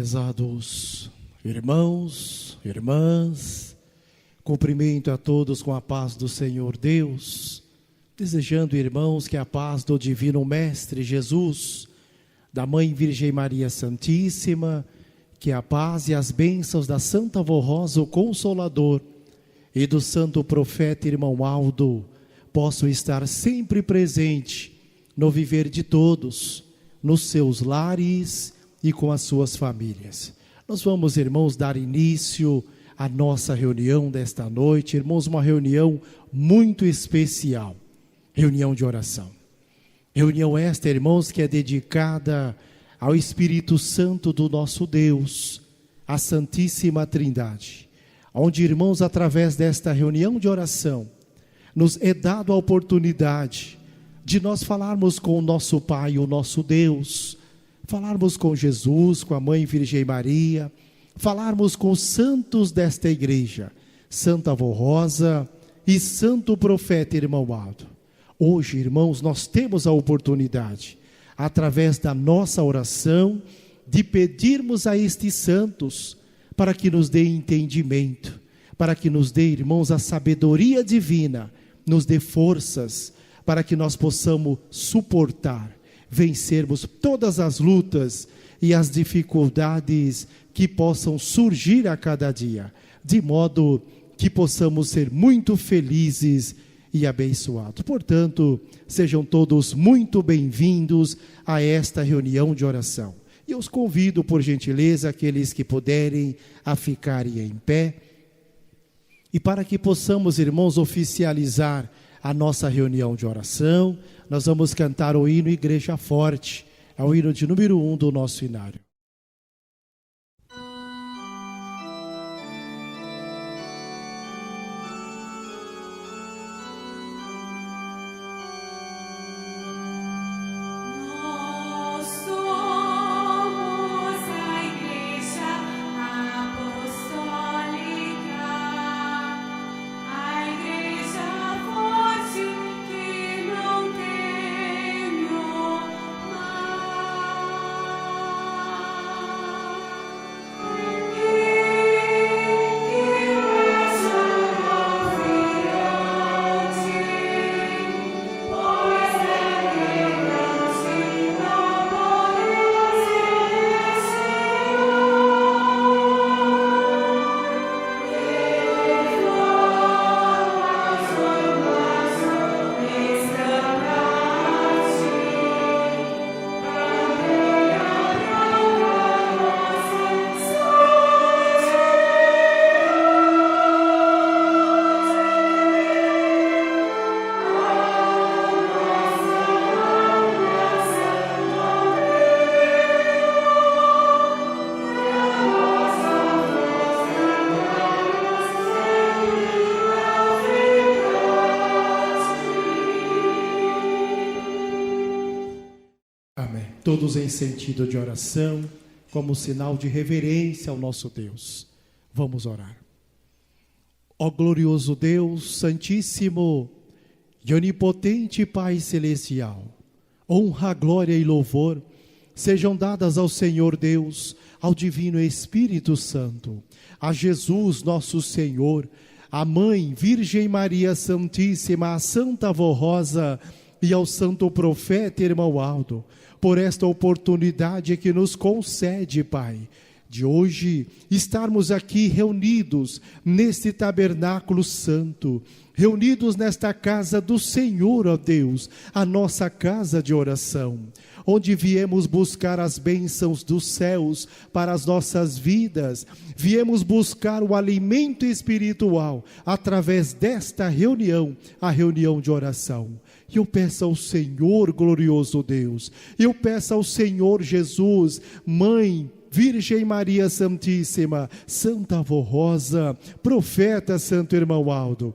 Prezados irmãos, irmãs, cumprimento a todos com a paz do Senhor Deus, desejando, irmãos, que a paz do Divino Mestre Jesus, da Mãe Virgem Maria Santíssima, que a paz e as bênçãos da Santa Vó Rosa, o Consolador, e do Santo Profeta Irmão Aldo, possam estar sempre presente no viver de todos, nos seus lares e com as suas famílias. Nós vamos, irmãos, dar início à nossa reunião desta noite. Irmãos, uma reunião muito especial, reunião de oração. Reunião esta, irmãos, que é dedicada ao Espírito Santo do nosso Deus, à Santíssima Trindade, onde, irmãos, através desta reunião de oração, nos é dado a oportunidade de nós falarmos com o nosso Pai, o nosso Deus, falarmos com Jesus, com a Mãe Virgem Maria, falarmos com os santos desta igreja, Santa Vó Rosa e Santo Profeta Irmão Aldo. Hoje, irmãos, nós temos a oportunidade, através da nossa oração, de pedirmos a estes santos para que nos dê entendimento, para que nos dê, irmãos, a sabedoria divina, nos dê forças para que nós possamos suportar, vencermos todas as lutas e as dificuldades que possam surgir a cada dia, de modo que possamos ser muito felizes e abençoados. Portanto, sejam todos muito bem-vindos a esta reunião de oração. E eu os convido, por gentileza, aqueles que puderem, a ficarem em pé. E para que possamos, irmãos, oficializar a nossa reunião de oração, nós vamos cantar o hino Igreja Forte, é o hino de número 1 do nosso inário. Todos em sentido de oração, como sinal de reverência ao nosso Deus. Vamos orar. Ó glorioso Deus, Santíssimo e Onipotente Pai Celestial, honra, glória e louvor sejam dadas ao Senhor Deus, ao Divino Espírito Santo, a Jesus nosso Senhor, a Mãe Virgem Maria Santíssima, a Santa Vó Rosa e ao Santo Profeta Irmão Aldo, por esta oportunidade que nos concede, Pai, de hoje estarmos aqui reunidos neste tabernáculo santo, reunidos nesta casa do Senhor, ó Deus, a nossa casa de oração. onde viemos buscar as bênçãos dos céus para as nossas vidas, viemos buscar o alimento espiritual através desta reunião, a reunião de oração. E eu peço ao Senhor, glorioso Deus, eu peço ao Senhor Jesus, Mãe, Virgem Maria Santíssima, Santa Avó Rosa, Profeta Santo Irmão Aldo,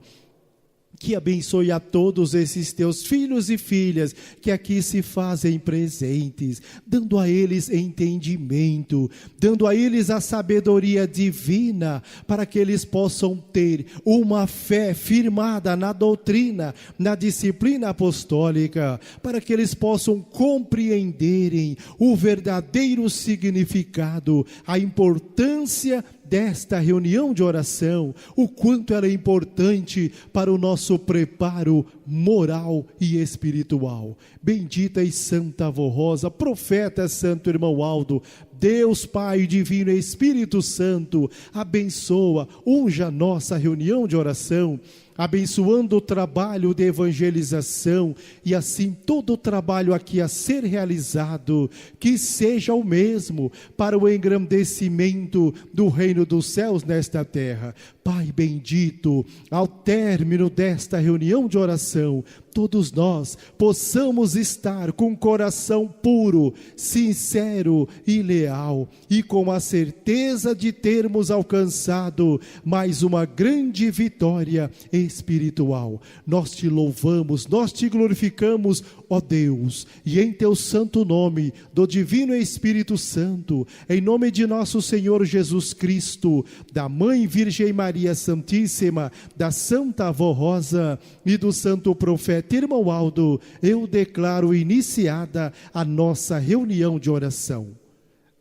que abençoe a todos esses teus filhos e filhas que aqui se fazem presentes, dando a eles entendimento, dando a eles a sabedoria divina, para que eles possam ter uma fé firmada na doutrina, na disciplina apostólica, para que eles possam compreenderem o verdadeiro significado, a importância desta reunião de oração, o quanto ela é importante para o nosso preparo moral e espiritual. Bendita e Santa Avó Rosa, Profeta Santo Irmão Aldo, Deus Pai Divino e Espírito Santo, abençoa, unja a nossa reunião de oração, abençoando o trabalho de evangelização e assim todo o trabalho aqui a ser realizado, que seja o mesmo para o engrandecimento do reino dos céus nesta terra. Pai bendito, ao término desta reunião de oração, todos nós possamos estar com coração puro, sincero e leal, e com a certeza de termos alcançado mais uma grande vitória espiritual. Nós te louvamos, nós te glorificamos, ó Deus, e em teu santo nome, do Divino Espírito Santo, em nome de nosso Senhor Jesus Cristo, da Mãe Virgem Maria Santíssima, da Santa Avó Rosa e do Santo Profeta Irmão Aldo, eu declaro iniciada a nossa reunião de oração.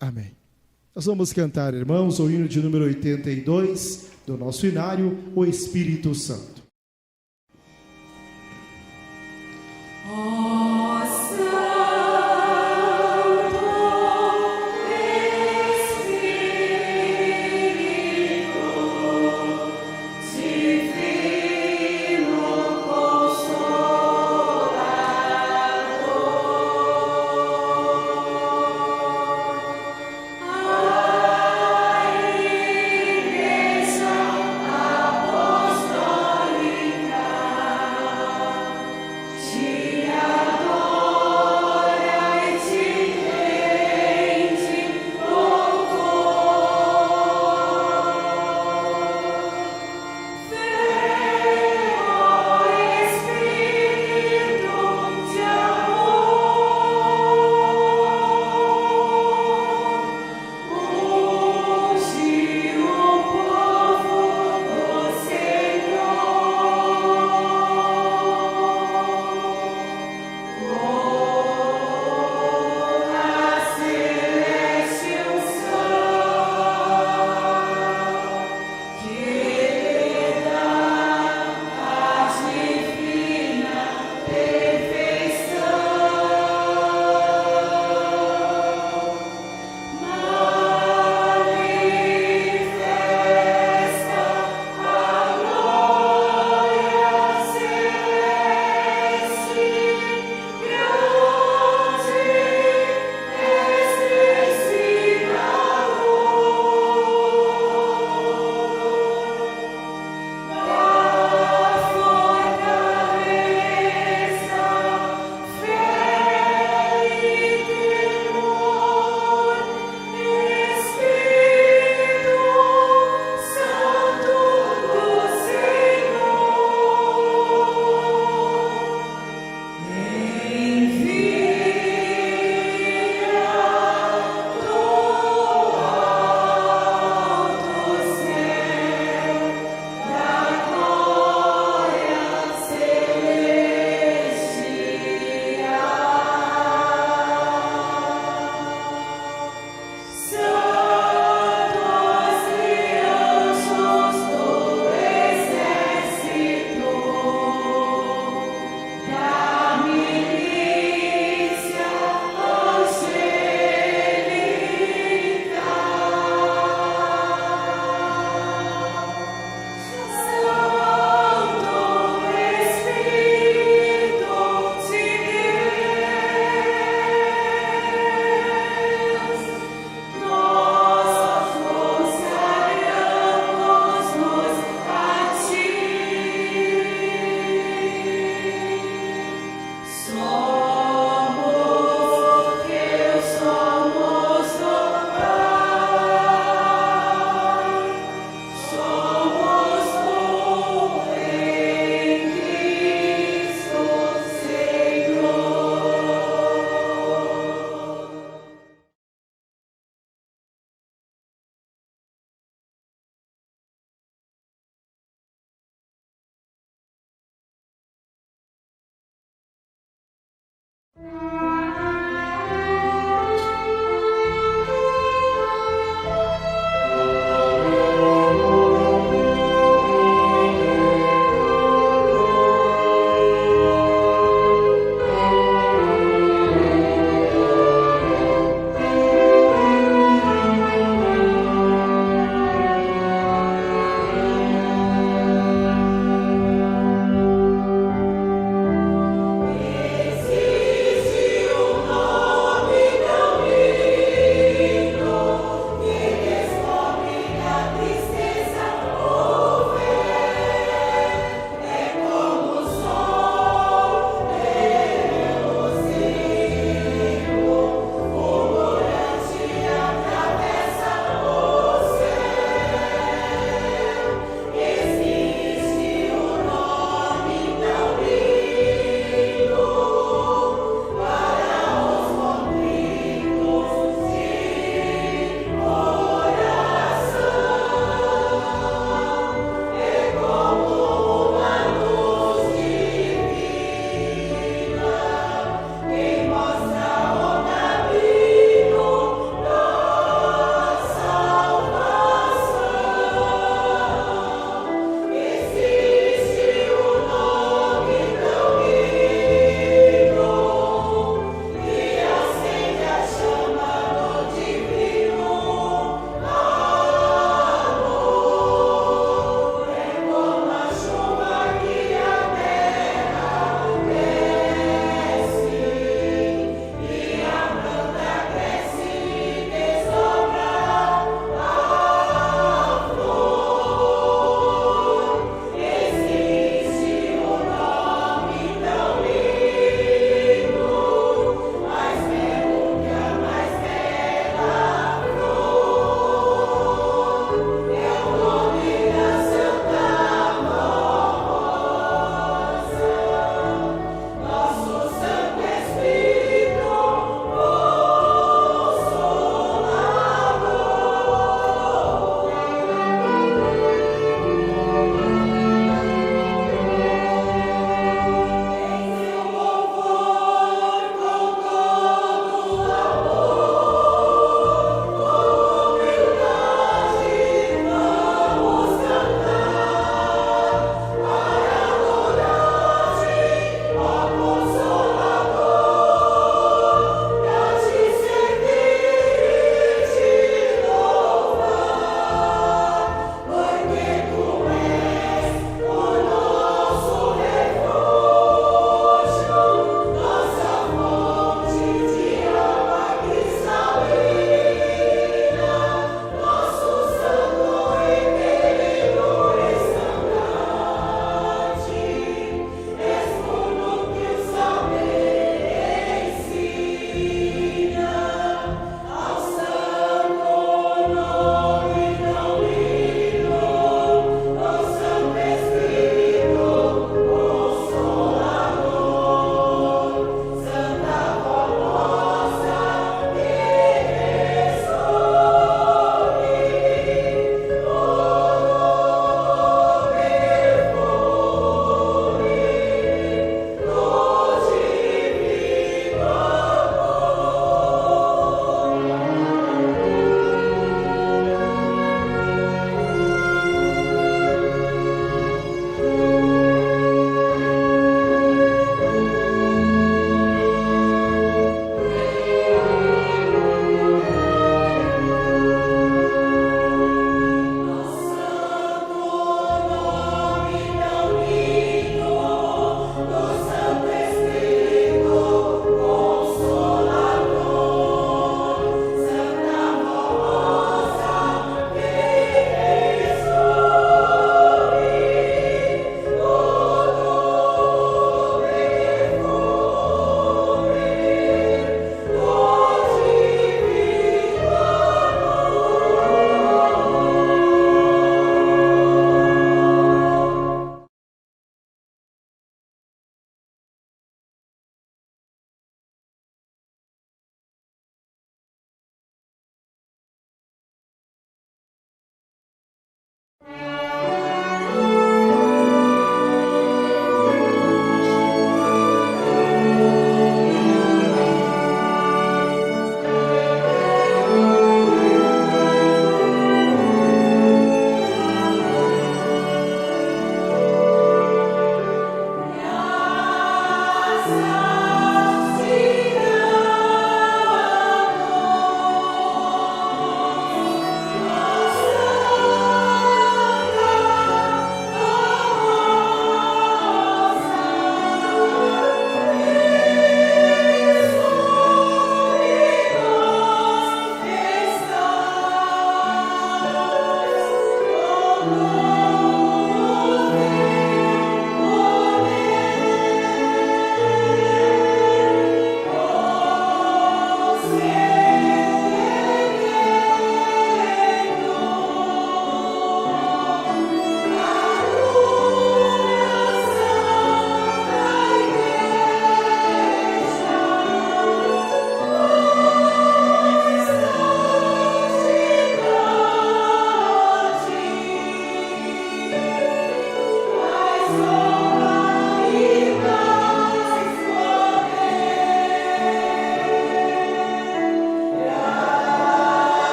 Amém. Nós vamos cantar, irmãos, o hino de número 82 do nosso inário, o Espírito Santo. Apostólica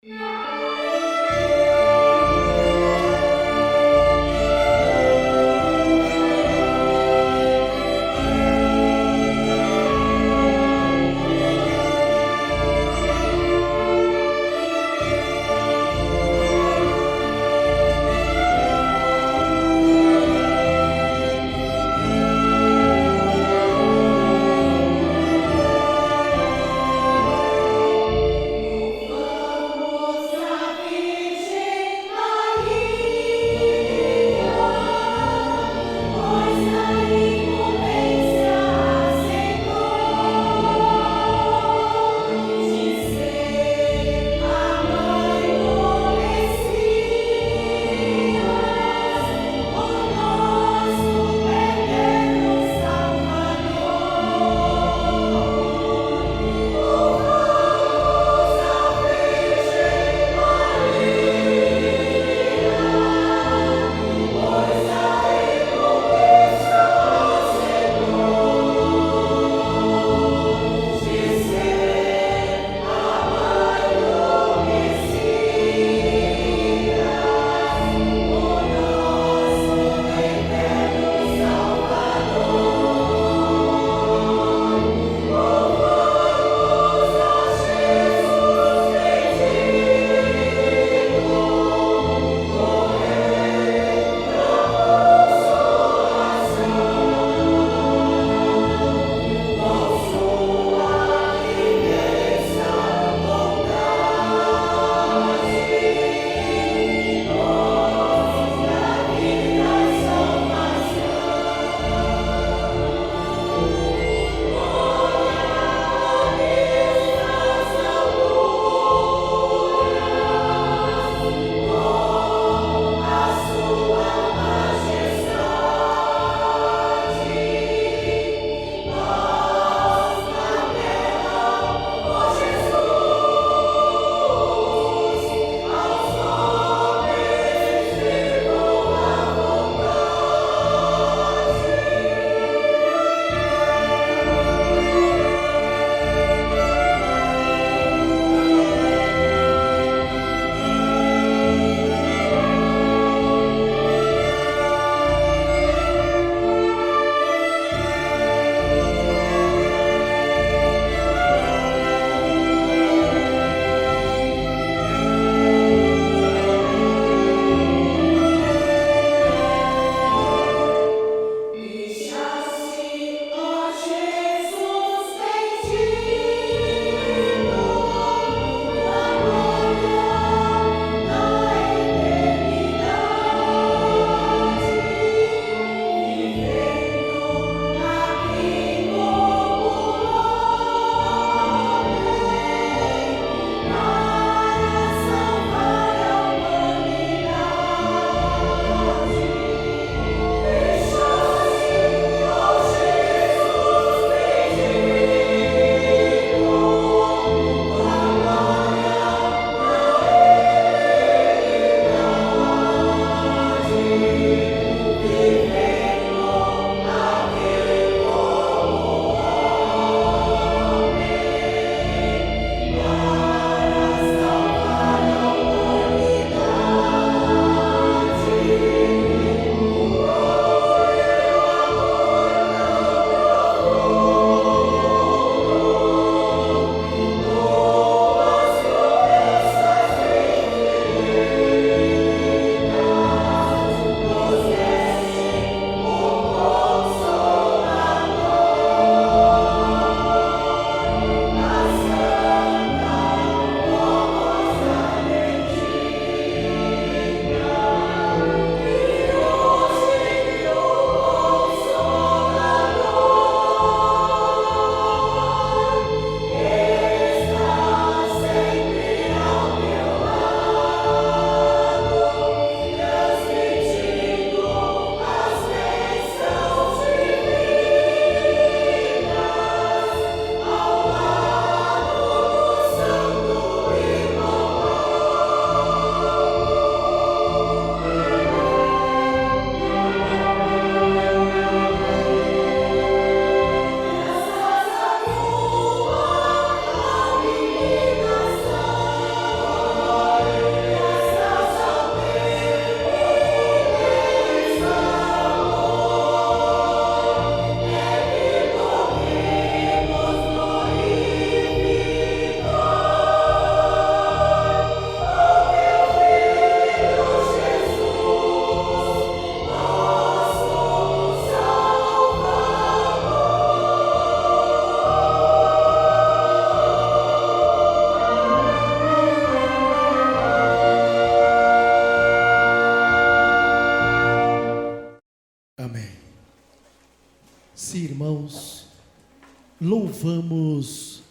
Vamos louvamos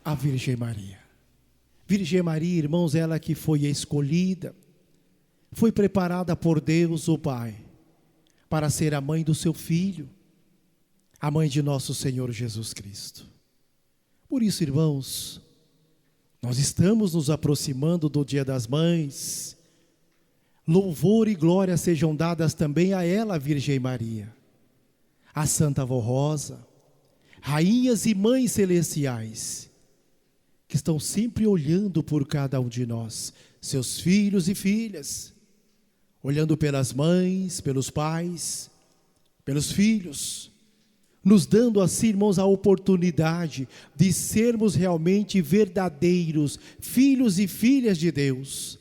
a Virgem Maria. Virgem Maria, irmãos, ela que foi escolhida, foi preparada por Deus, o Pai, para ser a mãe do seu Filho, a mãe de nosso Senhor Jesus Cristo. Por isso, irmãos, nós estamos nos aproximando do Dia das Mães. Louvor e glória sejam dadas também a ela, a Virgem Maria, a Santa Avó Rosa, rainhas e mães celestiais, que estão sempre olhando por cada um de nós, seus filhos e filhas, olhando pelas mães, pelos pais, pelos filhos, nos dando assim, irmãos, a oportunidade de sermos realmente verdadeiros filhos e filhas de Deus.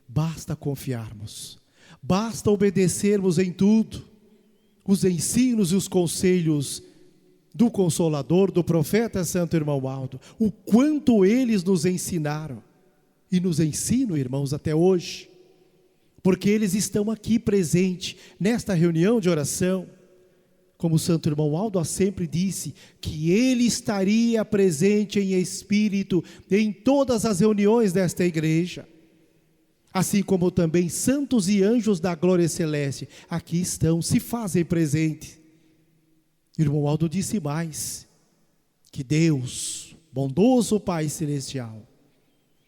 Basta confiarmos, basta obedecermos em tudo, os ensinos e os conselhos do Consolador, do profeta Santo Irmão Aldo, o quanto eles nos ensinaram e nos ensinam, irmãos, até hoje, porque eles estão aqui presentes nesta reunião de oração. Como o Santo Irmão Aldo sempre disse, que ele estaria presente em espírito em todas as reuniões desta igreja. Assim como também santos e anjos da glória celeste, aqui estão, se fazem presente. Irmão Aldo disse mais, que Deus, bondoso Pai Celestial,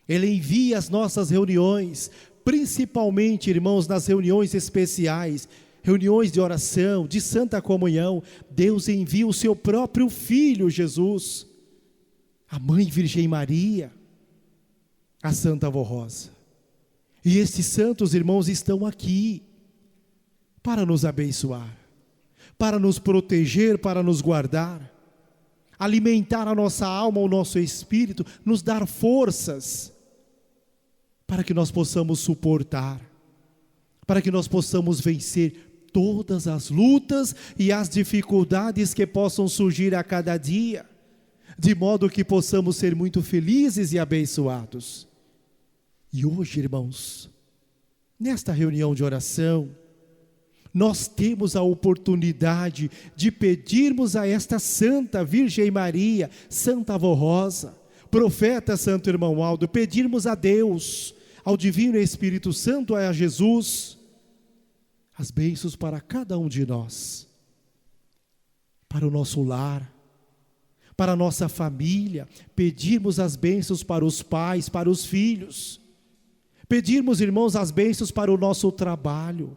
Ele envia as nossas reuniões, principalmente, irmãos, nas reuniões especiais, reuniões de oração, de santa comunhão. Deus envia o seu próprio Filho Jesus, a Mãe Virgem Maria, a Santa Avó Rosa. E estes santos, irmãos, estão aqui para nos abençoar, para nos proteger, para nos guardar, alimentar a nossa alma, o nosso espírito, nos dar forças, para que nós possamos suportar, para que nós possamos vencer todas as lutas e as dificuldades que possam surgir a cada dia, de modo que possamos ser muito felizes e abençoados. E hoje, irmãos, nesta reunião de oração, nós temos a oportunidade de pedirmos a esta Santa Virgem Maria, Santa Avó Rosa, profeta Santo Irmão Aldo, pedirmos a Deus, ao Divino Espírito Santo, a Jesus, as bênçãos para cada um de nós, para o nosso lar, para a nossa família, pedirmos as bênçãos para os pais, para os filhos, pedirmos, irmãos, as bênçãos para o nosso trabalho,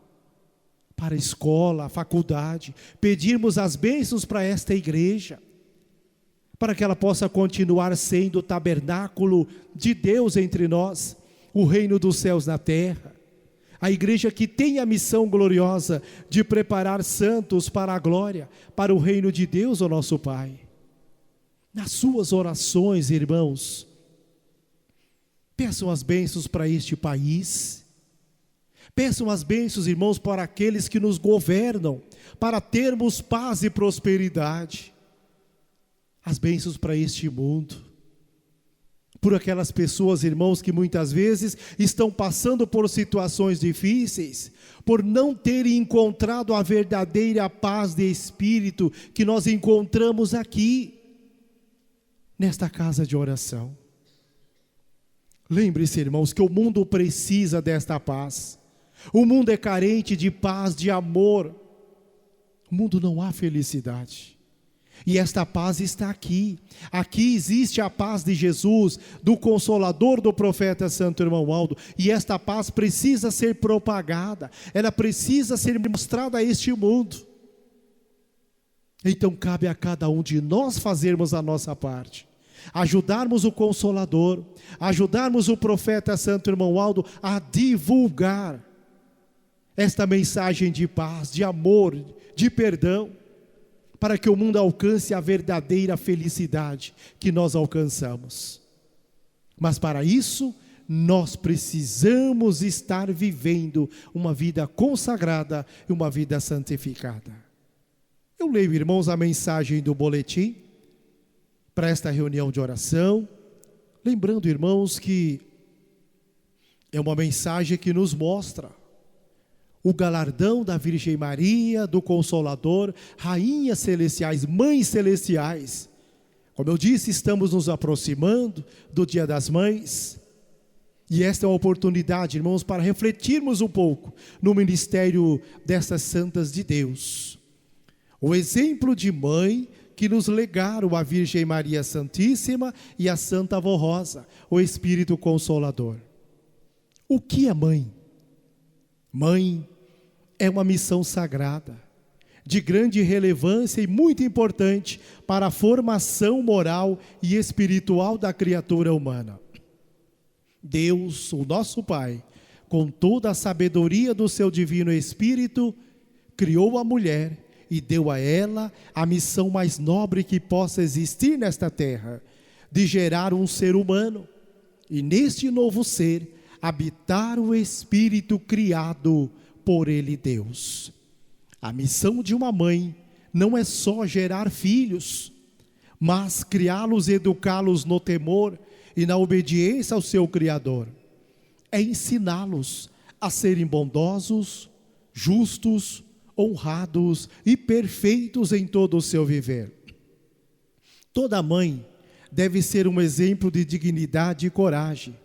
para a escola, a faculdade, pedirmos as bênçãos para esta igreja, para que ela possa continuar sendo o tabernáculo de Deus entre nós, o reino dos céus na terra, a igreja que tem a missão gloriosa de preparar santos para a glória, para o reino de Deus, o nosso Pai. Nas suas orações, irmãos, peçam as bênçãos para este país, peçam as bênçãos, irmãos, para aqueles que nos governam, para termos paz e prosperidade, as bênçãos para este mundo, por aquelas pessoas, irmãos, que muitas vezes estão passando por situações difíceis, por não terem encontrado a verdadeira paz de espírito que nós encontramos aqui, nesta casa de oração. Lembre-se, irmãos, que o mundo precisa desta paz. O mundo é carente de paz, de amor. No mundo não há felicidade. E esta paz está aqui. Aqui existe a paz de Jesus, do Consolador, do profeta Santo Irmão Aldo. E esta paz precisa ser propagada. Ela precisa ser mostrada a este mundo. Então cabe a cada um de nós fazermos a nossa parte. Ajudarmos o Consolador, ajudarmos o profeta Santo Irmão Aldo a divulgar esta mensagem de paz, de amor, de perdão, para que o mundo alcance a verdadeira felicidade que nós alcançamos. Mas para isso, nós precisamos estar vivendo uma vida consagrada e uma vida santificada. Eu leio, irmãos, a mensagem do boletim para esta reunião de oração, lembrando, irmãos, que é uma mensagem que nos mostra o galardão da Virgem Maria, do Consolador, rainhas celestiais, mães celestiais, Como eu disse, estamos nos aproximando do Dia das Mães. E esta é uma oportunidade, irmãos, para refletirmos um pouco no ministério dessas santas de Deus. O exemplo de mãe que nos legaram a Virgem Maria Santíssima e a Santa Avó Rosa, o Espírito Consolador. O que é mãe? Mãe é uma missão sagrada, de grande relevância e muito importante para a formação moral e espiritual da criatura humana. Deus, o nosso Pai, com toda a sabedoria do seu divino Espírito, criou a mulher e deu a ela a missão mais nobre que possa existir nesta terra, de gerar um ser humano, e neste novo ser, habitar o Espírito criado por Ele, Deus. A missão de uma mãe não é só gerar filhos, mas criá-los e educá-los no temor e na obediência ao seu Criador. É ensiná-los a serem bondosos, justos, honrados e perfeitos em todo o seu viver. Toda mãe deve ser um exemplo de dignidade e coragem.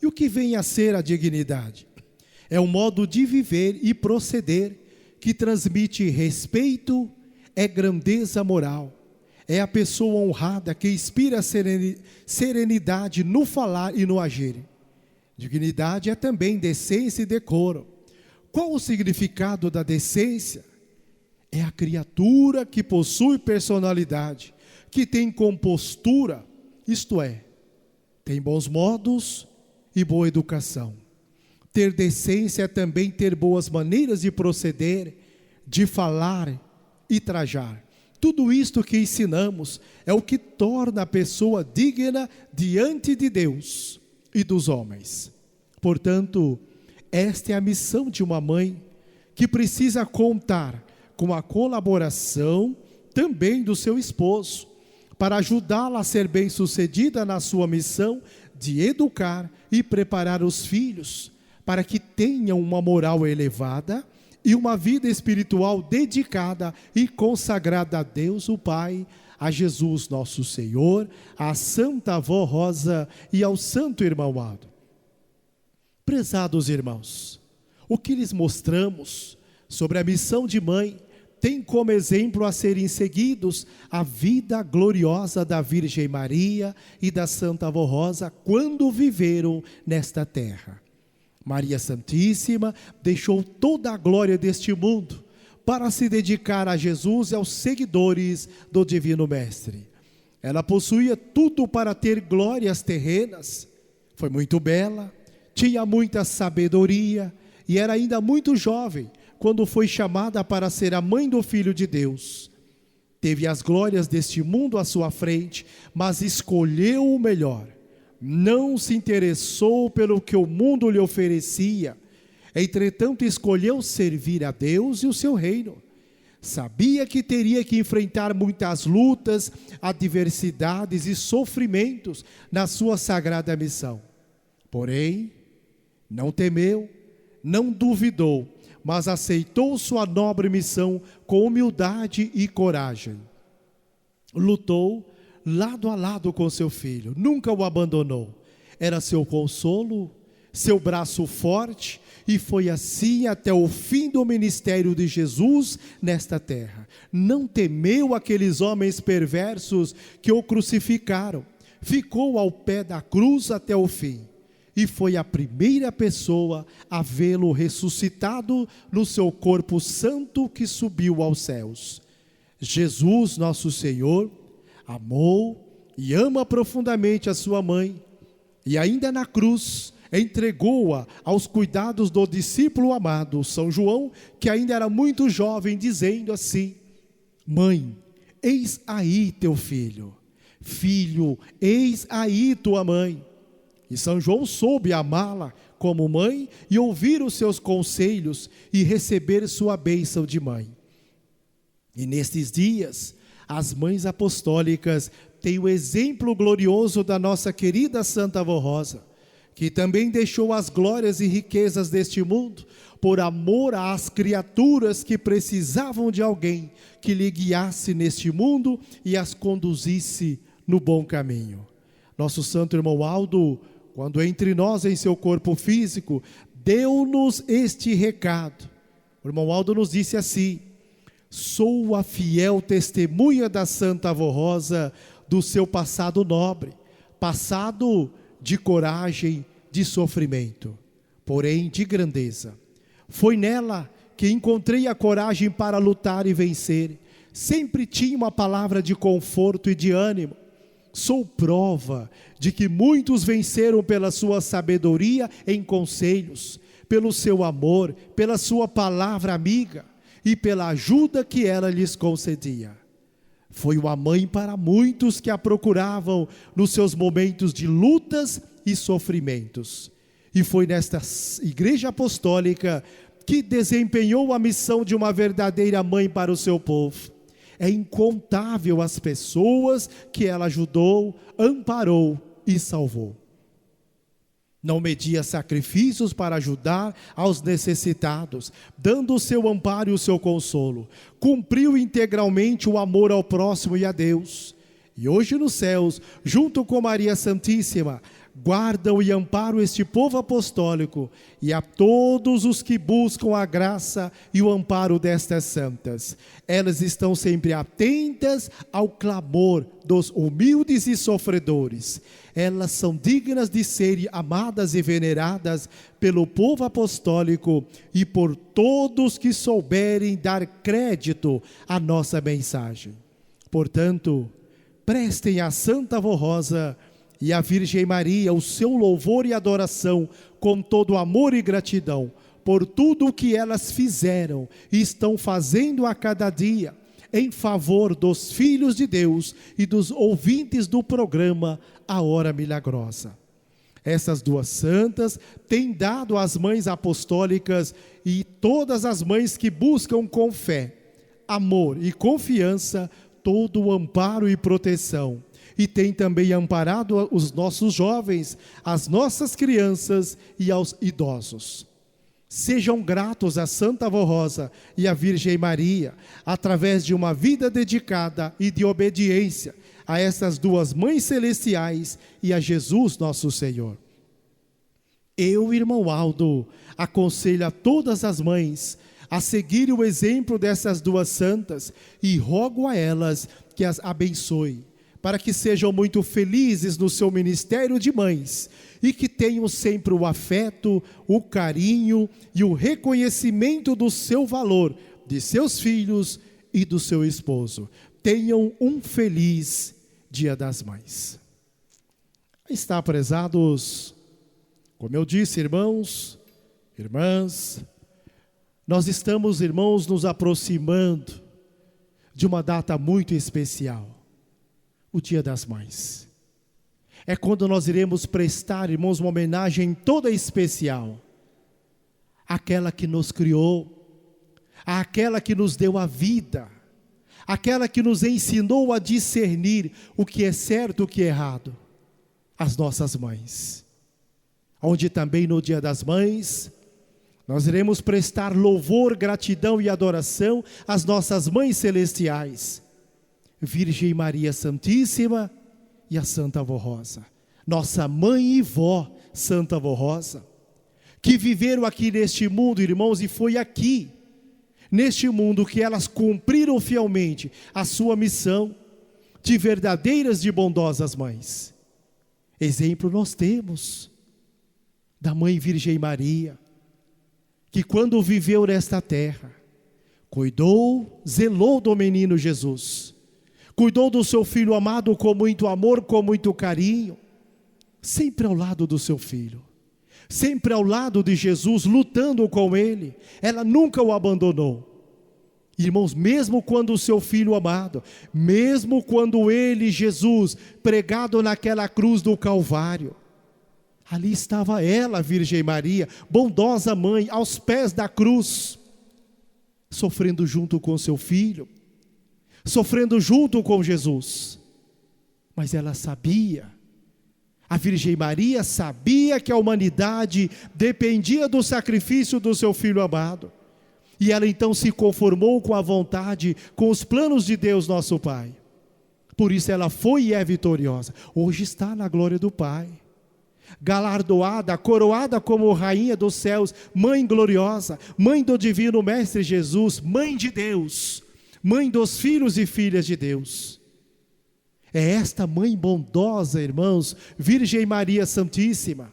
E o que vem a ser a dignidade? É um modo de viver e proceder que transmite respeito, é grandeza moral. É a pessoa honrada que inspira serenidade no falar e no agir. Dignidade é também decência e decoro. Qual o significado da decência? É a criatura que possui personalidade, que tem compostura, isto é, tem bons modos e boa educação. Ter decência é também ter boas maneiras de proceder, de falar e trajar. Tudo isto que ensinamos é o que torna a pessoa digna diante de Deus e dos homens. Portanto, esta é a missão de uma mãe que precisa contar com a colaboração também do seu esposo, para ajudá-la a ser bem-sucedida na sua missão de educar e preparar os filhos, para que tenham uma moral elevada e uma vida espiritual dedicada e consagrada a Deus o Pai, a Jesus nosso Senhor, à Santa Avó Rosa e ao Santo Irmão amado. Prezados irmãos, o que lhes mostramos sobre a missão de mãe tem como exemplo a serem seguidos a vida gloriosa da Virgem Maria e da Santa Avó Rosa quando viveram nesta terra. Maria Santíssima deixou toda a glória deste mundo para se dedicar a Jesus e aos seguidores do Divino Mestre. Ela possuía tudo para ter glórias terrenas, foi muito bela, tinha muita sabedoria e era ainda muito jovem quando foi chamada para ser a mãe do Filho de Deus. Teve as glórias deste mundo à sua frente, mas escolheu o melhor. Não se interessou pelo que o mundo lhe oferecia. Entretanto, escolheu servir a Deus e o seu reino. Sabia que teria que enfrentar muitas lutas, adversidades e sofrimentos na sua sagrada missão. Porém, não temeu, não duvidou, mas aceitou sua nobre missão com humildade e coragem. Lutou lado a lado com seu filho, nunca o abandonou. Era seu consolo, seu braço forte, e foi assim até o fim do ministério de Jesus nesta terra. Não temeu aqueles homens perversos que o crucificaram, ficou ao pé da cruz até o fim. E foi a primeira pessoa a vê-lo ressuscitado no seu corpo santo que subiu aos céus. Jesus, nosso Senhor, amou e ama profundamente a sua mãe, e ainda na cruz entregou-a aos cuidados do discípulo amado, São João, que ainda era muito jovem, dizendo assim: Mãe, eis aí teu filho. Filho, eis aí tua mãe. E São João soube amá-la como mãe e ouvir os seus conselhos e receber sua bênção de mãe. E nestes dias, as mães apostólicas têm o exemplo glorioso da nossa querida Santa Avó Rosa, que também deixou as glórias e riquezas deste mundo por amor às criaturas que precisavam de alguém que lhe guiasse neste mundo e as conduzisse no bom caminho. Nosso santo irmão Aldo, quando entre nós em seu corpo físico, deu-nos este recado. O irmão Aldo nos disse assim: sou a fiel testemunha da Santa Avó Rosa do seu passado nobre, passado de coragem, de sofrimento, porém de grandeza. Foi nela que encontrei a coragem para lutar e vencer. Sempre tinha uma palavra de conforto e de ânimo. Sou prova de que muitos venceram pela sua sabedoria em conselhos, pelo seu amor, pela sua palavra amiga e pela ajuda que ela lhes concedia. Foi uma mãe para muitos que a procuravam nos seus momentos de lutas e sofrimentos. E foi nesta igreja apostólica que desempenhou a missão de uma verdadeira mãe para o seu povo. É incontável as pessoas que ela ajudou, amparou e salvou. Não media sacrifícios para ajudar aos necessitados, dando o seu amparo e o seu consolo. Cumpriu integralmente o amor ao próximo e a Deus. E hoje nos céus, junto com Maria Santíssima, guardam e amparam este povo apostólico e a todos os que buscam a graça e o amparo destas santas. Elas estão sempre atentas ao clamor dos humildes e sofredores. Elas são dignas de serem amadas e veneradas pelo povo apostólico e por todos que souberem dar crédito à nossa mensagem. Portanto, prestem à Santa Avó Rosa e à Virgem Maria o seu louvor e adoração com todo amor e gratidão por tudo o que elas fizeram e estão fazendo a cada dia em favor dos filhos de Deus e dos ouvintes do programa A Hora Milagrosa. Essas duas santas têm dado às mães apostólicas e todas as mães que buscam com fé, amor e confiança todo o amparo e proteção. E tem também amparado os nossos jovens, as nossas crianças e aos idosos. Sejam gratos a Santa Avó Rosa e a Virgem Maria, através de uma vida dedicada e de obediência a essas duas mães celestiais e a Jesus nosso Senhor. Eu, irmão Aldo, aconselho a todas as mães a seguir o exemplo dessas duas santas e rogo a elas que as abençoe, para que sejam muito felizes no seu ministério de mães e que tenham sempre o afeto, o carinho e o reconhecimento do seu valor, de seus filhos e do seu esposo. Tenham um feliz Dia das Mães. Aí está, prezados, como eu disse, irmãos, irmãs, nós estamos, irmãos, nos aproximando de uma data muito especial. O Dia das Mães. É quando nós iremos prestar, irmãos, uma homenagem toda especial àquela que nos criou, àquela que nos deu a vida, àquela que nos ensinou a discernir o que é certo e o que é errado, as nossas mães. Onde também no Dia das Mães, nós iremos prestar louvor, gratidão e adoração às nossas mães celestiais, Virgem Maria Santíssima e a Santa Avó Rosa, nossa mãe e vó, Santa Avó Rosa, que viveram aqui neste mundo, irmãos, e foi aqui, neste mundo, que elas cumpriram fielmente a sua missão de verdadeiras e bondosas mães. Exemplo nós temos da mãe Virgem Maria, que quando viveu nesta terra, cuidou, zelou do menino Jesus, cuidou do seu filho amado com muito amor, com muito carinho, sempre ao lado do seu filho, sempre ao lado de Jesus, lutando com ele. Ela nunca o abandonou. Irmãos, mesmo quando o seu filho amado, mesmo quando ele, Jesus, pregado naquela cruz do Calvário, ali estava ela, Virgem Maria, bondosa mãe, aos pés da cruz, sofrendo junto com seu filho, sofrendo junto com Jesus. Mas ela sabia, a Virgem Maria sabia que a humanidade dependia do sacrifício do seu filho amado. E ela então se conformou com a vontade, com os planos de Deus nosso Pai. Por isso ela foi e é vitoriosa. Hoje está na glória do Pai. Galardoada, coroada como rainha dos céus, mãe gloriosa, mãe do divino mestre Jesus, mãe de Deus, mãe dos filhos e filhas de Deus. É esta mãe bondosa, irmãos, Virgem Maria Santíssima,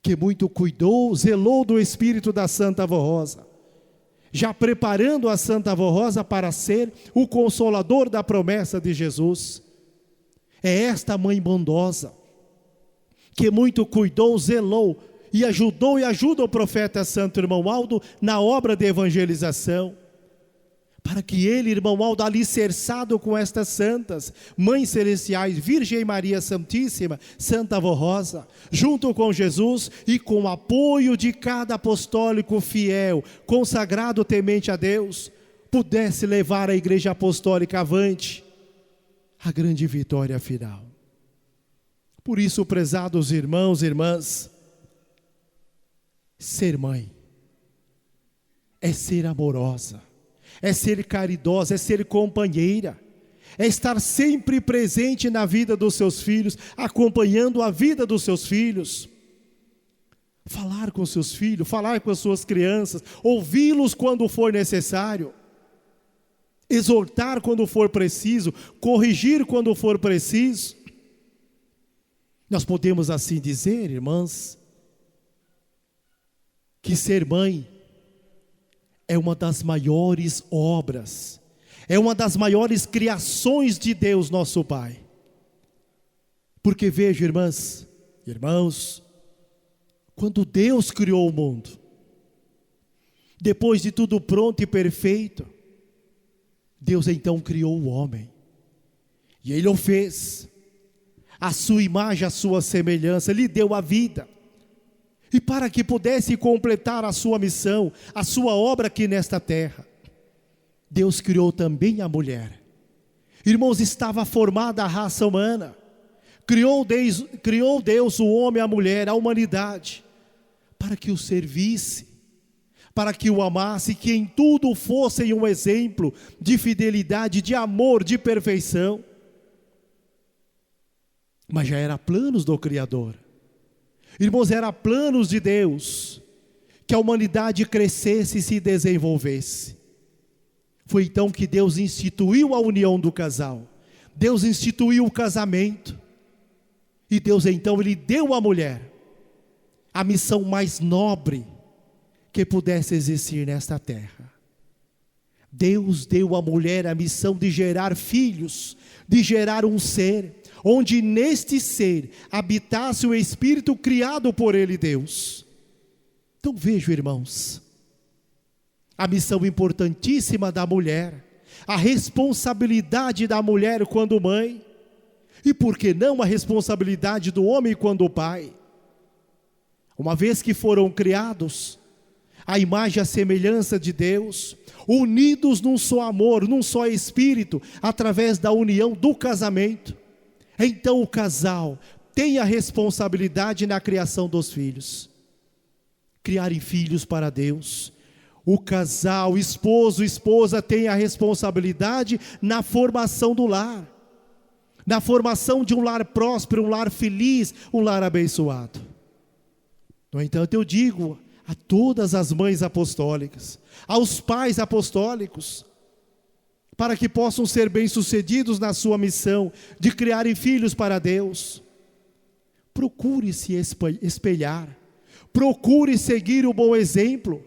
que muito cuidou, zelou do espírito da Santa Avó Rosa, já preparando a Santa Avó Rosa para ser o consolador da promessa de Jesus. É esta mãe bondosa, que muito cuidou, zelou e ajuda o profeta Santo Irmão Aldo na obra de evangelização, para que ele, irmão Aldo, alicerçado com estas santas, mães celestiais, Virgem Maria Santíssima, Santa Avó Rosa, junto com Jesus e com o apoio de cada apostólico fiel, consagrado temente a Deus, pudesse levar a Igreja Apostólica avante, a grande vitória final. Por isso, prezados irmãos e irmãs, ser mãe é ser amorosa, é ser caridosa, é ser companheira, é estar sempre presente na vida dos seus filhos, acompanhando a vida dos seus filhos, falar com seus filhos, falar com as suas crianças, ouvi-los quando for necessário, exortar quando for preciso, corrigir quando for preciso. Nós podemos assim dizer, irmãs, que ser mãe é uma das maiores obras, é uma das maiores criações de Deus, nosso Pai. Porque veja, irmãs, irmãos, quando Deus criou o mundo, depois de tudo pronto e perfeito, Deus então criou o homem, e Ele o fez, a sua imagem, a sua semelhança, lhe deu a vida, e para que pudesse completar a sua missão, a sua obra aqui nesta terra, Deus criou também a mulher. Irmãos, estava formada a raça humana, criou Deus o homem, a mulher, a humanidade, para que o servisse, para que o amasse, que em tudo fossem um exemplo de fidelidade, de amor, de perfeição. Mas já era planos do Criador. Irmãos, era planos de Deus que a humanidade crescesse e se desenvolvesse. Foi então que Deus instituiu a união do casal. Deus instituiu o casamento. E Deus então, Ele deu à mulher a missão mais nobre que pudesse existir nesta terra. Deus deu à mulher a missão de gerar filhos, de gerar um ser, onde neste ser habitasse o Espírito criado por Ele, Deus. Então vejo, irmãos, a missão importantíssima da mulher, a responsabilidade da mulher quando mãe, e por que não a responsabilidade do homem quando pai. Uma vez que foram criados à imagem e à semelhança de Deus, unidos num só amor, num só Espírito, através da união do casamento, então o casal tem a responsabilidade na criação dos filhos, criarem filhos para Deus. O casal, esposo, esposa, tem a responsabilidade na formação do lar, na formação de um lar próspero, um lar feliz, um lar abençoado. No entanto, eu digo a todas as mães apostólicas, aos pais apostólicos, para que possam ser bem-sucedidos na sua missão de criarem filhos para Deus, procure se espelhar, procure seguir o bom exemplo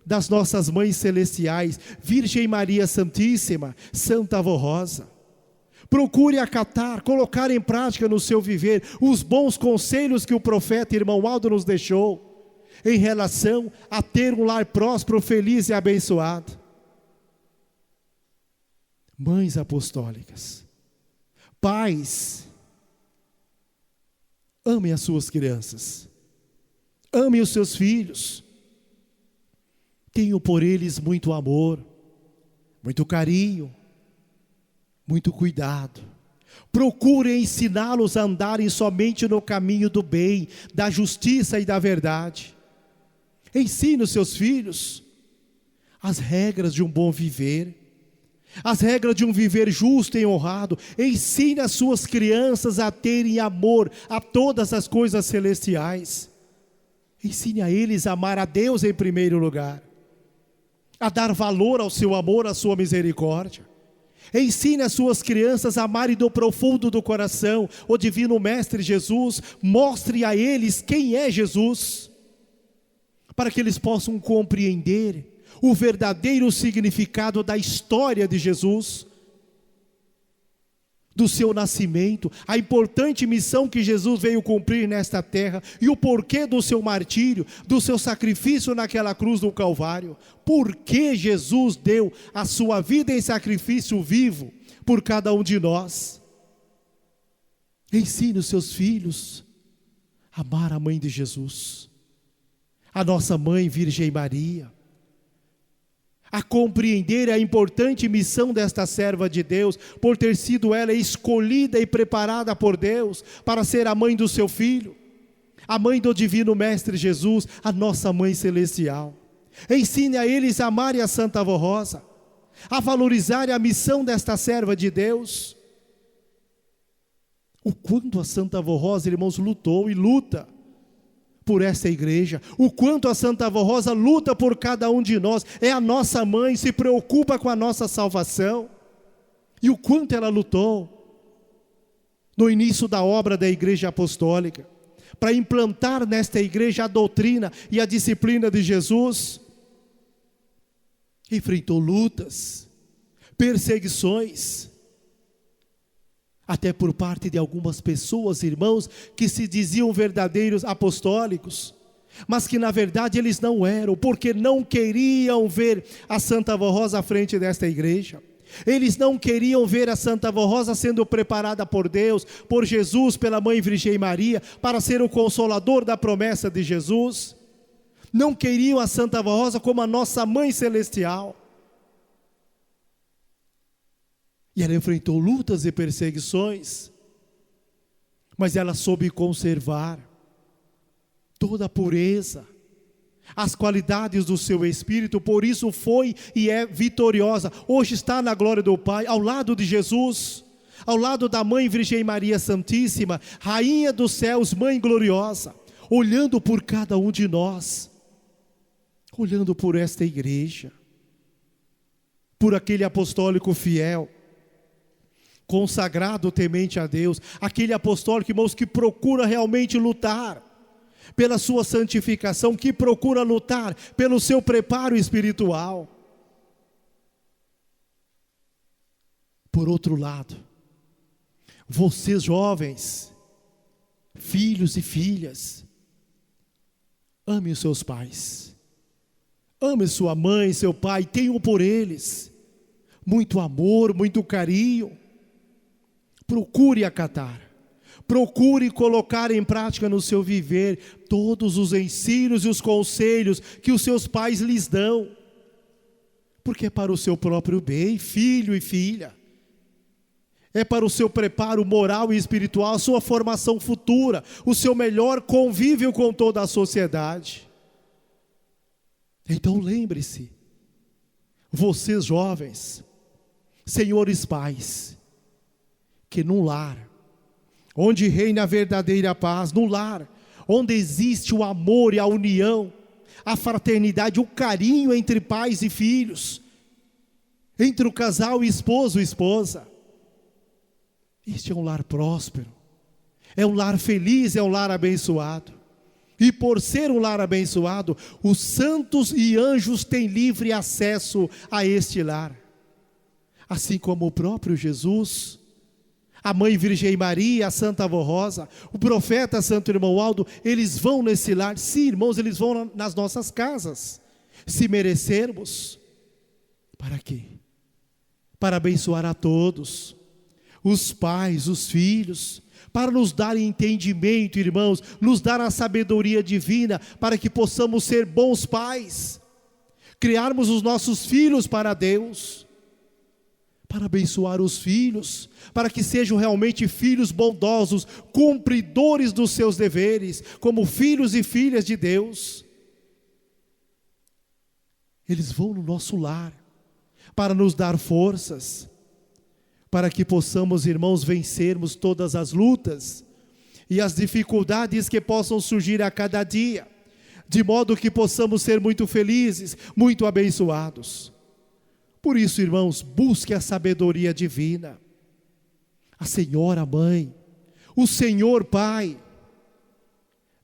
das nossas mães celestiais, Virgem Maria Santíssima, Santa Avó Rosa. Procure acatar, colocar em prática no seu viver os bons conselhos que o profeta irmão Aldo nos deixou, em relação a ter um lar próspero, feliz e abençoado. Mães apostólicas, pais, amem as suas crianças, amem os seus filhos, tenham por eles muito amor, muito carinho, muito cuidado. Procurem ensiná-los a andarem somente no caminho do bem, da justiça e da verdade. Ensine os seus filhos as regras de um bom viver, as regras de um viver justo e honrado. Ensine as suas crianças a terem amor a todas as coisas celestiais. Ensine a eles a amar a Deus em primeiro lugar, a dar valor ao seu amor, à sua misericórdia. Ensine as suas crianças a amarem do profundo do coração o divino Mestre Jesus. Mostre a eles quem é Jesus, para que eles possam compreender o verdadeiro significado da história de Jesus, do seu nascimento, a importante missão que Jesus veio cumprir nesta terra e o porquê do seu martírio, do seu sacrifício naquela cruz do Calvário. Por que Jesus deu a sua vida em sacrifício vivo por cada um de nós? Ensine os seus filhos a amar a mãe de Jesus, a nossa mãe Virgem Maria, a compreender a importante missão desta serva de Deus, por ter sido ela escolhida e preparada por Deus para ser a mãe do seu Filho, a mãe do divino Mestre Jesus, a nossa mãe celestial. Ensine a eles a amarem a Santa Avó Rosa, a valorizarem a missão desta serva de Deus. O quanto a Santa Avó Rosa, irmãos, lutou e luta por essa igreja, o quanto a Santa Avó Rosa luta por cada um de nós, é a nossa mãe, se preocupa com a nossa salvação, e o quanto ela lutou no início da obra da igreja apostólica, para implantar nesta igreja a doutrina e a disciplina de Jesus. Enfrentou lutas, perseguições, até por parte de algumas pessoas, irmãos, que se diziam verdadeiros apostólicos, mas que na verdade eles não eram, porque não queriam ver a Santa Avó Rosa à frente desta igreja. Eles não queriam ver a Santa Avó Rosa sendo preparada por Deus, por Jesus, pela Mãe Virgem Maria, para ser o consolador da promessa de Jesus. Não queriam a Santa Avó Rosa como a nossa Mãe Celestial. E ela enfrentou lutas e perseguições, mas ela soube conservar toda a pureza, as qualidades do seu espírito. Por isso foi e é vitoriosa. Hoje está na glória do Pai, ao lado de Jesus, ao lado da Mãe Virgem Maria Santíssima, Rainha dos céus, Mãe gloriosa, olhando por cada um de nós, olhando por esta igreja, por aquele apostólico fiel, consagrado, temente a Deus, aquele apostólico, irmãos, que procura realmente lutar pela sua santificação, que procura lutar pelo seu preparo espiritual. Por outro lado, vocês jovens, filhos e filhas, ame os seus pais, ame sua mãe, seu pai, tenham por eles muito amor, muito carinho. Procure acatar, procure colocar em prática no seu viver todos os ensinos e os conselhos que os seus pais lhes dão, porque é para o seu próprio bem, filho e filha, é para o seu preparo moral e espiritual, a sua formação futura, o seu melhor convívio com toda a sociedade. Então lembre-se, vocês jovens, senhores pais, que num lar, onde reina a verdadeira paz, num lar, onde existe o amor e a união, a fraternidade, o carinho entre pais e filhos, entre o casal e esposo e esposa, este é um lar próspero, é um lar feliz, é um lar abençoado. E por ser um lar abençoado, os santos e anjos têm livre acesso a este lar, assim como o próprio Jesus, a Mãe Virgem Maria, a Santa Avó Rosa, o profeta Santo Irmão Aldo, eles vão nesse lar. Sim, irmãos, eles vão nas nossas casas, se merecermos. Para quê? Para abençoar a todos, os pais, os filhos, para nos dar entendimento, irmãos, nos dar a sabedoria divina, para que possamos ser bons pais, criarmos os nossos filhos para Deus, para abençoar os filhos, para que sejam realmente filhos bondosos, cumpridores dos seus deveres, como filhos e filhas de Deus. Eles vão no nosso lar, para nos dar forças, para que possamos, irmãos, vencermos todas as lutas e as dificuldades que possam surgir a cada dia, de modo que possamos ser muito felizes, muito abençoados. Por isso, irmãos, busque a sabedoria divina. A Senhora Mãe, o Senhor Pai,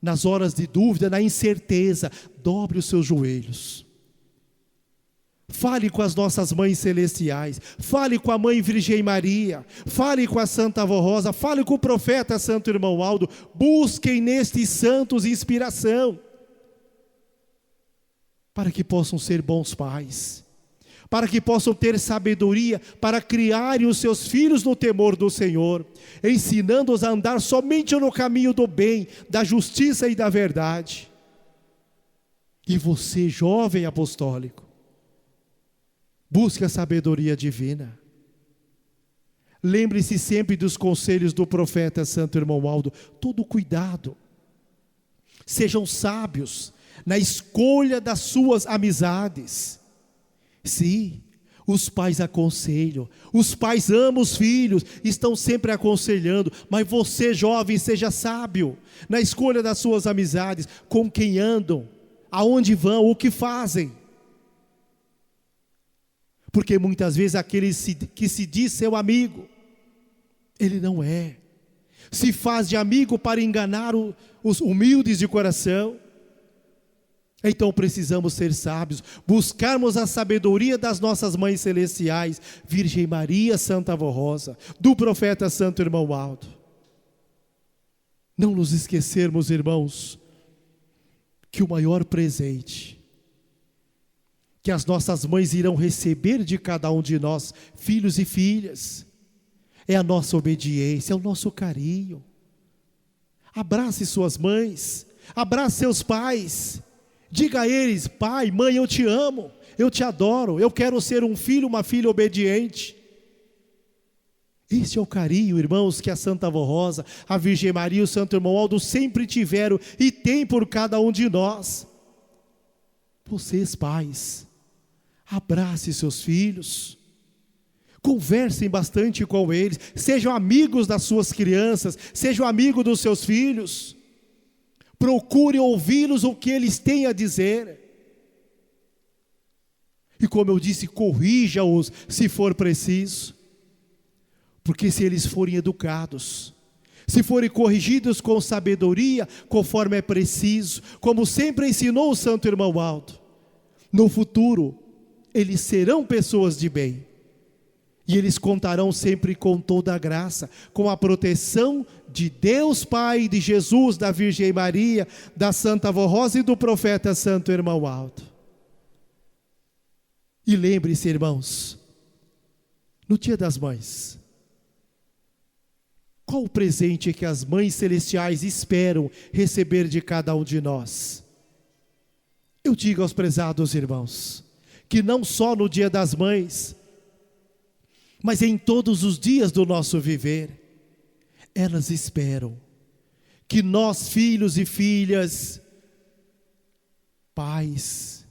nas horas de dúvida, na incerteza, dobre os seus joelhos. Fale com as nossas mães celestiais, fale com a Mãe Virgem Maria, fale com a Santa Avó Rosa, fale com o profeta Santo Irmão Aldo, busquem nestes santos inspiração, para que possam ser bons pais, para que possam ter sabedoria, para criarem os seus filhos no temor do Senhor, ensinando-os a andar somente no caminho do bem, da justiça e da verdade. E você, jovem apostólico, busque a sabedoria divina. Lembre-se sempre dos conselhos do profeta Santo Irmão Aldo. Todo cuidado. Sejam sábios na escolha das suas amizades. Sim, os pais aconselham. Os pais amam os filhos, estão sempre aconselhando. Mas você, jovem, seja sábio na escolha das suas amizades. Com quem andam, aonde vão, o que fazem. Porque muitas vezes aquele que se diz seu amigo, ele não é. Se faz de amigo para enganar os humildes de coração. Então precisamos ser sábios, buscarmos a sabedoria das nossas mães celestiais, Virgem Maria, Santa Avó Rosa, do profeta Santo Irmão Aldo. Não nos esquecermos, irmãos, que o maior presente que as nossas mães irão receber de cada um de nós, filhos e filhas, é a nossa obediência, é o nosso carinho. Abrace suas mães, abrace seus pais, diga a eles: pai, mãe, eu te amo, eu te adoro, eu quero ser um filho, uma filha obediente. Esse é o carinho, irmãos, que a Santa Avó Rosa, a Virgem Maria e o Santo Irmão Aldo sempre tiveram e têm por cada um de nós. Vocês, pais, abrace seus filhos, conversem bastante com eles, sejam amigos das suas crianças, sejam amigos dos seus filhos, procurem ouvi-los o que eles têm a dizer, e como eu disse, corrija-os se for preciso, porque se eles forem educados, se forem corrigidos com sabedoria, conforme é preciso, como sempre ensinou o Santo Irmão Aldo, no futuro, eles serão pessoas de bem. E eles contarão sempre com toda a graça, com a proteção de Deus Pai, de Jesus, da Virgem Maria, da Santa Avó Rosa e do profeta Santo Irmão Aldo. E lembre-se, irmãos, no Dia das Mães, qual o presente que as mães celestiais esperam receber de cada um de nós? Eu digo aos prezados irmãos, que não só no Dia das Mães, mas em todos os dias do nosso viver, elas esperam que nós, filhos e filhas, pais,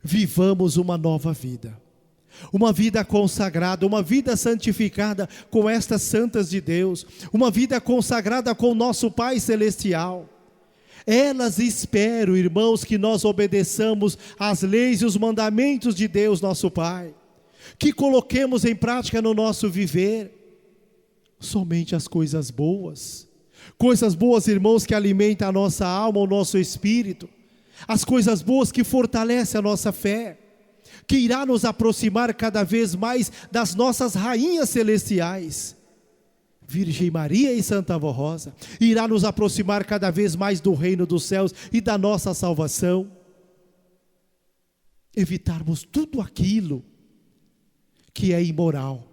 vivamos uma nova vida. Uma vida consagrada, uma vida santificada com estas santas de Deus, uma vida consagrada com o nosso Pai Celestial. Elas esperam, irmãos, que nós obedeçamos às leis e os mandamentos de Deus, nosso Pai, que coloquemos em prática no nosso viver somente as coisas boas, irmãos, que alimentam a nossa alma, o nosso espírito, as coisas boas que fortalecem a nossa fé, que irá nos aproximar cada vez mais das nossas rainhas celestiais, Virgem Maria e Santa Avó Rosa, irá nos aproximar cada vez mais do reino dos céus e da nossa salvação. Evitarmos tudo aquilo que é imoral,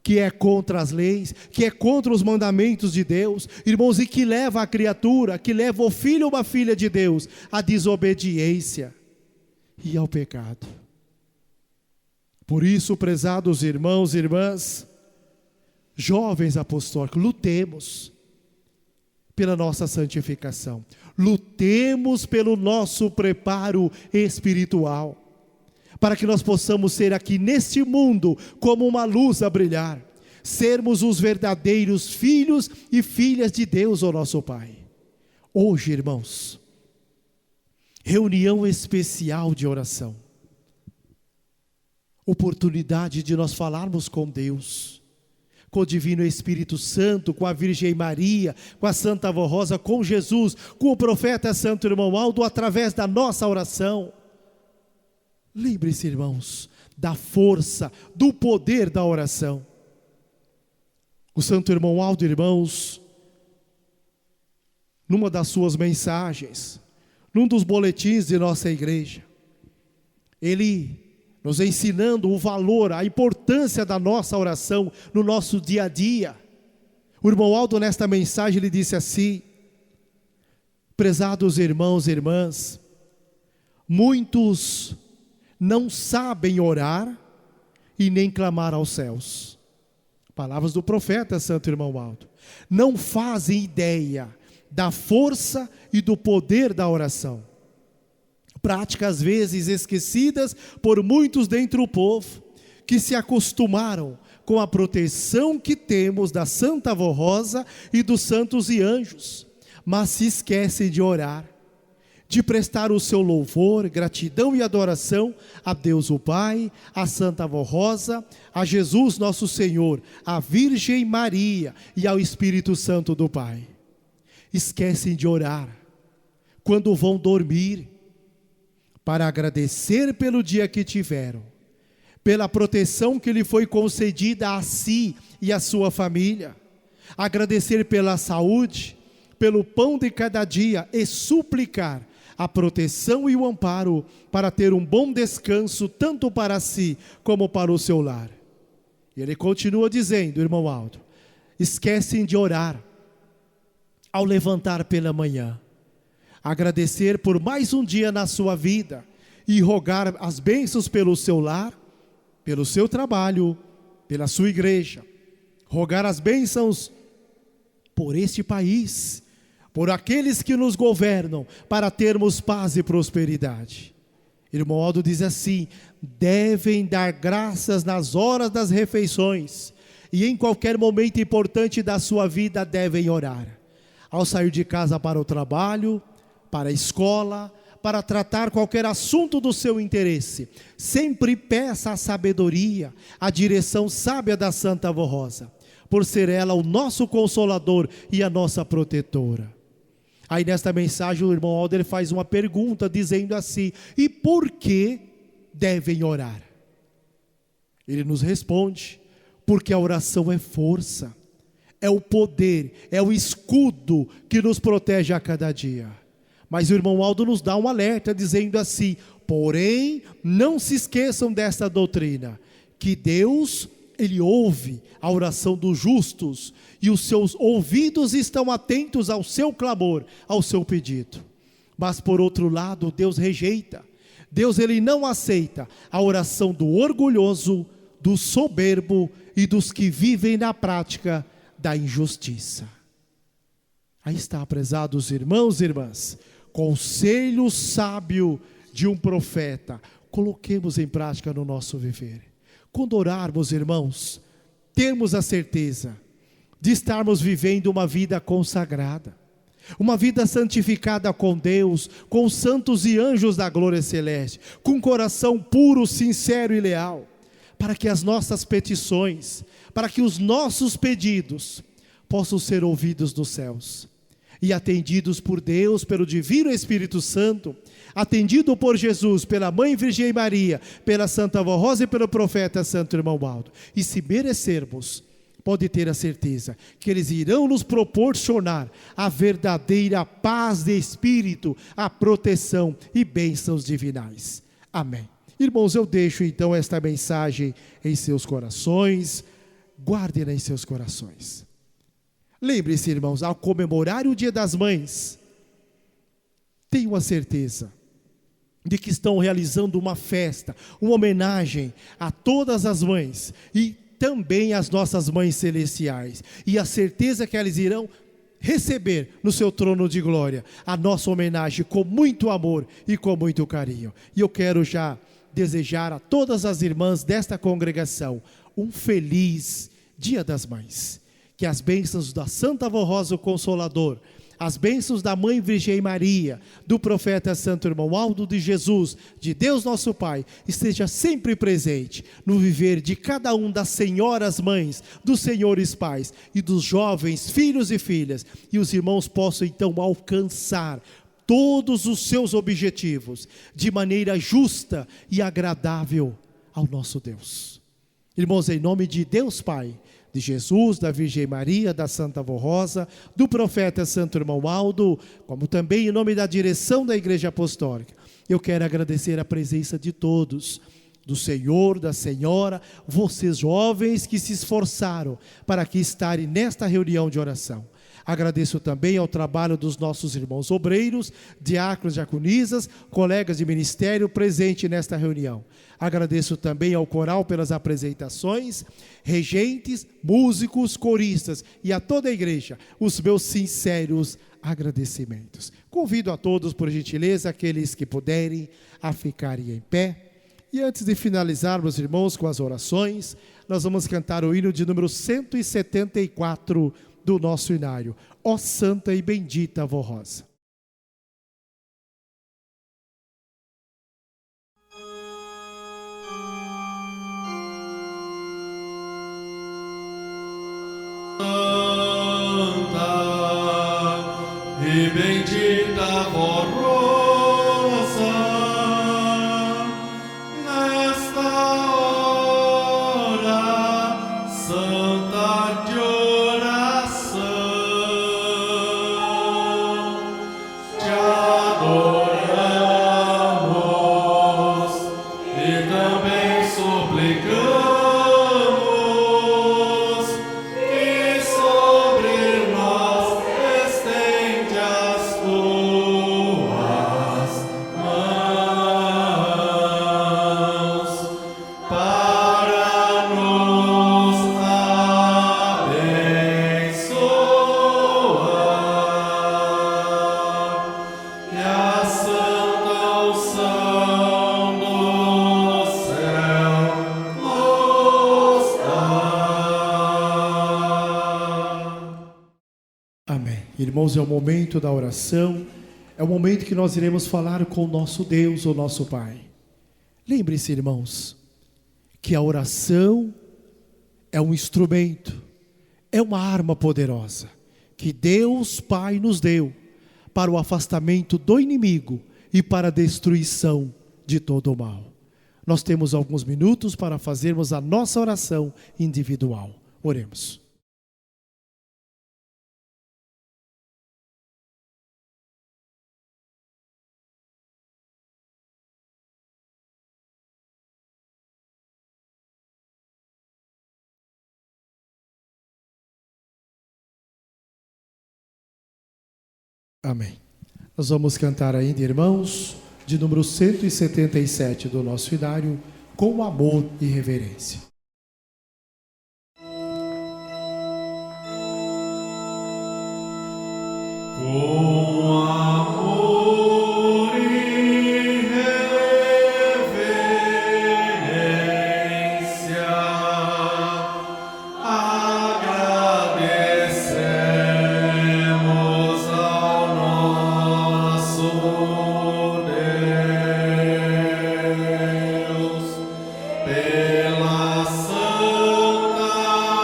que é contra as leis, que é contra os mandamentos de Deus, irmãos, e que leva a criatura, que leva o filho ou uma filha de Deus à desobediência e ao pecado. Por isso, prezados irmãos e irmãs, jovens apostólicos, lutemos pela nossa santificação, lutemos pelo nosso preparo espiritual, para que nós possamos ser aqui neste mundo como uma luz a brilhar, sermos os verdadeiros filhos e filhas de Deus, ó nosso Pai. Hoje, irmãos, reunião especial de oração, oportunidade de nós falarmos com Deus, com o Divino Espírito Santo, com a Virgem Maria, com a Santa Avó Rosa, com Jesus, com o profeta Santo Irmão Aldo, através da nossa oração. Lembre-se, irmãos, da força, do poder da oração. O Santo Irmão Aldo, irmãos, numa das suas mensagens, num dos boletins de nossa igreja, ele nos ensinando o valor, a importância da nossa oração no nosso dia a dia. O irmão Aldo, nesta mensagem, ele disse assim: prezados irmãos e irmãs, muitos não sabem orar e nem clamar aos céus. Palavras do profeta Santo Irmão Aldo. Não fazem ideia da força e do poder da oração. Práticas às vezes esquecidas por muitos dentre o povo, que se acostumaram com a proteção que temos da Santa Avó Rosa e dos santos e anjos, mas se esquecem de orar, de prestar o seu louvor, gratidão e adoração a Deus o Pai, a Santa Avó Rosa, a Jesus nosso Senhor, a Virgem Maria e ao Espírito Santo do Pai. Esquecem de orar quando vão dormir, para agradecer pelo dia que tiveram, pela proteção que lhe foi concedida a si e a sua família, agradecer pela saúde, pelo pão de cada dia e suplicar a proteção e o amparo para ter um bom descanso tanto para si como para o seu lar. E ele continua dizendo, irmão Aldo, esquecem de orar ao levantar pela manhã, agradecer por mais um dia na sua vida e rogar as bênçãos pelo seu lar, pelo seu trabalho, pela sua igreja, rogar as bênçãos por este país, por aqueles que nos governam, para termos paz e prosperidade. Irmão Aldo diz assim: devem dar graças nas horas das refeições e em qualquer momento importante da sua vida devem orar. Ao sair de casa para o trabalho, para a escola, para tratar qualquer assunto do seu interesse, sempre peça a sabedoria, a direção sábia da Santa Avó Rosa, por ser ela o nosso consolador e a nossa protetora. Aí nesta mensagem o irmão Aldo faz uma pergunta dizendo assim: e por que devem orar? Ele nos responde: porque a oração é força, é o poder, é o escudo que nos protege a cada dia. Mas o irmão Aldo nos dá um alerta dizendo assim: porém, não se esqueçam desta doutrina, que Deus, Ele ouve a oração dos justos, e os seus ouvidos estão atentos ao seu clamor, ao seu pedido. Mas por outro lado, Deus rejeita, Deus Ele não aceita a oração do orgulhoso, do soberbo e dos que vivem na prática da injustiça. Aí está, prezados irmãos e irmãs, conselho sábio de um profeta, coloquemos em prática no nosso viver. Quando orarmos, irmãos, temos a certeza de estarmos vivendo uma vida consagrada, uma vida santificada com Deus, com os santos e anjos da glória celeste, com coração puro, sincero e leal, para que as nossas petições, para que os nossos pedidos possam ser ouvidos dos céus e atendidos por Deus, pelo Divino Espírito Santo, atendido por Jesus, pela Mãe Virgem Maria, pela Santa Avó Rosa e pelo profeta Santo Irmão Aldo. E se merecermos, pode ter a certeza que eles irão nos proporcionar a verdadeira paz de espírito, a proteção e bênçãos divinais. Amém. Irmãos, eu deixo então esta mensagem em seus corações, guardem-na em seus corações. Lembre-se, irmãos, ao comemorar o Dia das Mães, tenham a certeza de que estão realizando uma festa, uma homenagem a todas as mães e também às nossas mães celestiais, e a certeza que elas irão receber no seu trono de glória a nossa homenagem com muito amor e com muito carinho. E eu quero já desejar a todas as irmãs desta congregação um feliz Dia das Mães. Que as bênçãos da Santa Avó Rosa, o Consolador, as bênçãos da Mãe Virgem Maria, do profeta Santo Irmão Aldo de Jesus, de Deus nosso Pai, esteja sempre presente no viver de cada um das senhoras mães, dos senhores pais e dos jovens filhos e filhas, e os irmãos possam então alcançar todos os seus objetivos de maneira justa e agradável ao nosso Deus. Irmãos, em nome de Deus Pai, de Jesus, da Virgem Maria, da Santa Avó Rosa, do profeta Santo Irmão Aldo, como também em nome da direção da Igreja Apostólica, eu quero agradecer a presença de todos, do Senhor, da Senhora, vocês jovens que se esforçaram para aqui estarem nesta reunião de oração. Agradeço também ao trabalho dos nossos irmãos obreiros, diáconos, diaconisas, colegas de ministério presentes nesta reunião. Agradeço também ao coral pelas apresentações, regentes, músicos, coristas e a toda a igreja, os meus sinceros agradecimentos. Convido a todos, por gentileza, aqueles que puderem, a ficarem em pé. E antes de finalizarmos, irmãos, com as orações, nós vamos cantar o hino de número 174 do nosso inário. Ó Santa e Bendita Avó Rosa. Santa e bendita Avó Rosa, nesta hora santa de oração, te adoramos e também suplicamos que sobre nós estende as tuas mãos para nos abençoar, e a santa unção do céu nos dá. Amém. Irmãos, é o momento da oração, é o momento que nós iremos falar com o nosso Deus, o nosso Pai. Lembre-se, irmãos, que a oração é um instrumento, é uma arma poderosa, que Deus Pai nos deu para o afastamento do inimigo e para a destruição de todo o mal. Nós temos alguns minutos para fazermos a nossa oração individual. Oremos. Amém. Nós vamos cantar ainda, irmãos, de número 177 do nosso inário, com amor e reverência. Com amor e reverência, agradecemos ao nosso Deus pela Santa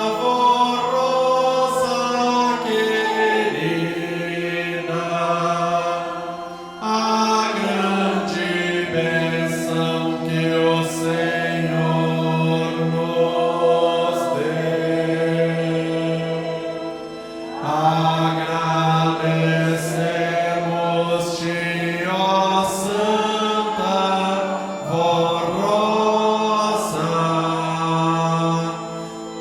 Avó Rosa querida, a grande bênção que o Senhor nos deu. Agradecemos-te, ó Santa Avó Rosa,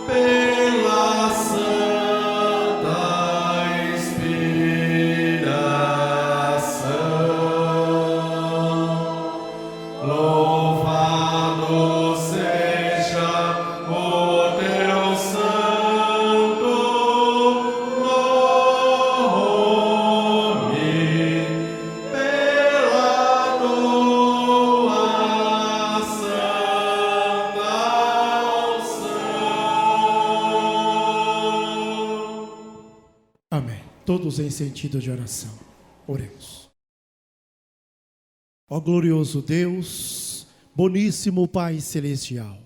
pela santa inspiração. Louvado seja o teu santo nome. Amém. Todos em sentido de oração. Oremos. Ó glorioso Deus, boníssimo Pai Celestial,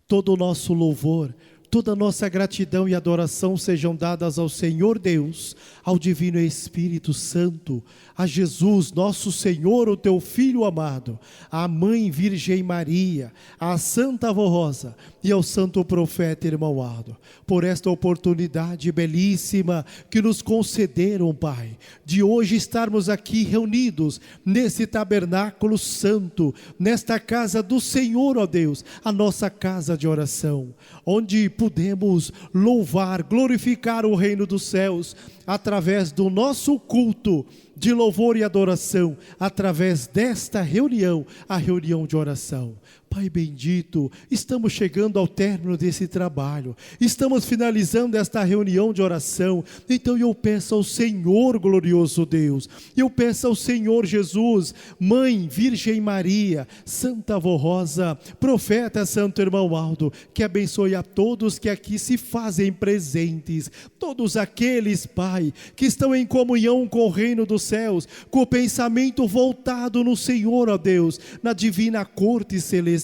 todo o nosso louvor, toda a nossa gratidão e adoração sejam dadas ao Senhor Deus, ao Divino Espírito Santo, a Jesus, nosso Senhor, o Teu Filho amado, à Mãe Virgem Maria, à Santa Avó Rosa e ao Santo Profeta Irmão Aldo, por esta oportunidade belíssima que nos concederam, Pai, de hoje estarmos aqui reunidos nesse tabernáculo santo, nesta casa do Senhor, ó Deus, a nossa casa de oração, onde podemos louvar, glorificar o reino dos céus, através do nosso culto de louvor e adoração, através desta reunião, a reunião de oração. Pai bendito, estamos chegando ao término desse trabalho, estamos finalizando esta reunião de oração, então eu peço ao Senhor glorioso Deus, eu peço ao Senhor Jesus, Mãe Virgem Maria, Santa Avó Rosa, Profeta Santo Irmão Aldo, que abençoe a todos que aqui se fazem presentes, todos aqueles, Pai, que estão em comunhão com o reino dos céus, com o pensamento voltado no Senhor, ó Deus, na divina corte celestial.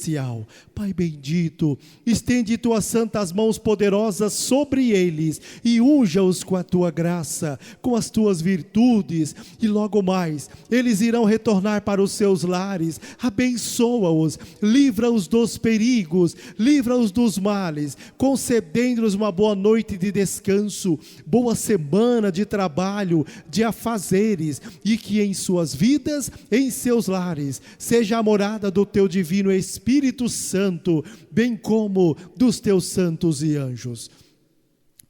Pai bendito, estende tuas santas mãos poderosas sobre eles e unja-os com a tua graça, com as tuas virtudes, e logo mais eles irão retornar para os seus lares. Abençoa-os, livra-os dos perigos, livra-os dos males, concedendo-nos uma boa noite de descanso, boa semana de trabalho, de afazeres, e que em suas vidas, em seus lares, seja a morada do teu divino Espírito Santo, bem como dos teus santos e anjos.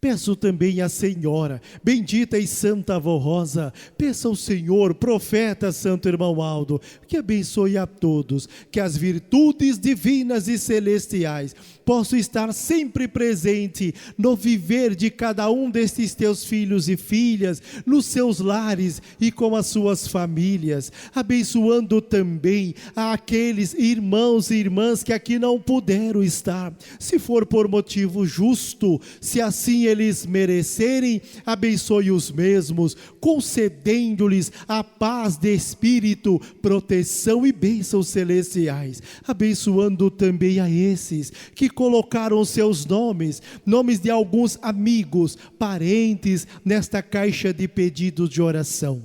Peço também à Senhora, bendita e Santa Avó Rosa, peço ao Senhor, Profeta Santo Irmão Aldo, que abençoe a todos, que as virtudes divinas e celestiais possam estar sempre presente no viver de cada um destes teus filhos e filhas, nos seus lares e com as suas famílias, abençoando também aqueles irmãos e irmãs que aqui não puderam estar, se for por motivo justo, se assim eles merecerem, abençoe os mesmos, concedendo-lhes a paz de espírito, proteção e bênçãos celestiais, abençoando também a esses que colocaram seus nomes de alguns amigos, parentes, nesta caixa de pedidos de oração.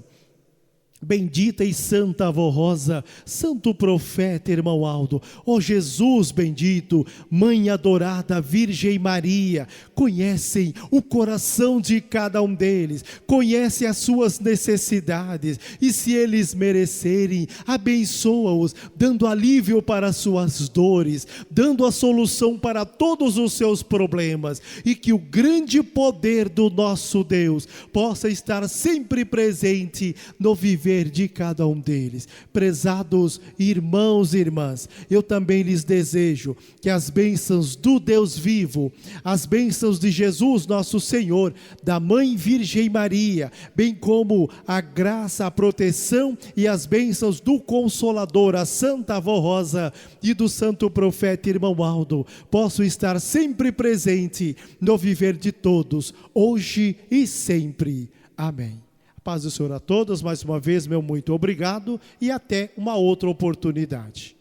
Bendita e Santa Avó Rosa, Santo Profeta Irmão Aldo, ó Jesus bendito, Mãe adorada Virgem Maria, conhecem o coração de cada um deles, conhecem as suas necessidades, e se eles merecerem, abençoa-os, dando alívio para as suas dores, dando a solução para todos os seus problemas, e que o grande poder do nosso Deus possa estar sempre presente no viver de cada um deles. Prezados irmãos e irmãs, eu também lhes desejo que as bênçãos do Deus vivo, as bênçãos de Jesus nosso Senhor, da Mãe Virgem Maria, bem como a graça, a proteção e as bênçãos do Consolador, a Santa Avó Rosa, e do Santo Profeta Irmão Aldo, possam estar sempre presente no viver de todos, hoje e sempre. Amém. Paz do Senhor a todos, mais uma vez, meu muito obrigado e até uma outra oportunidade.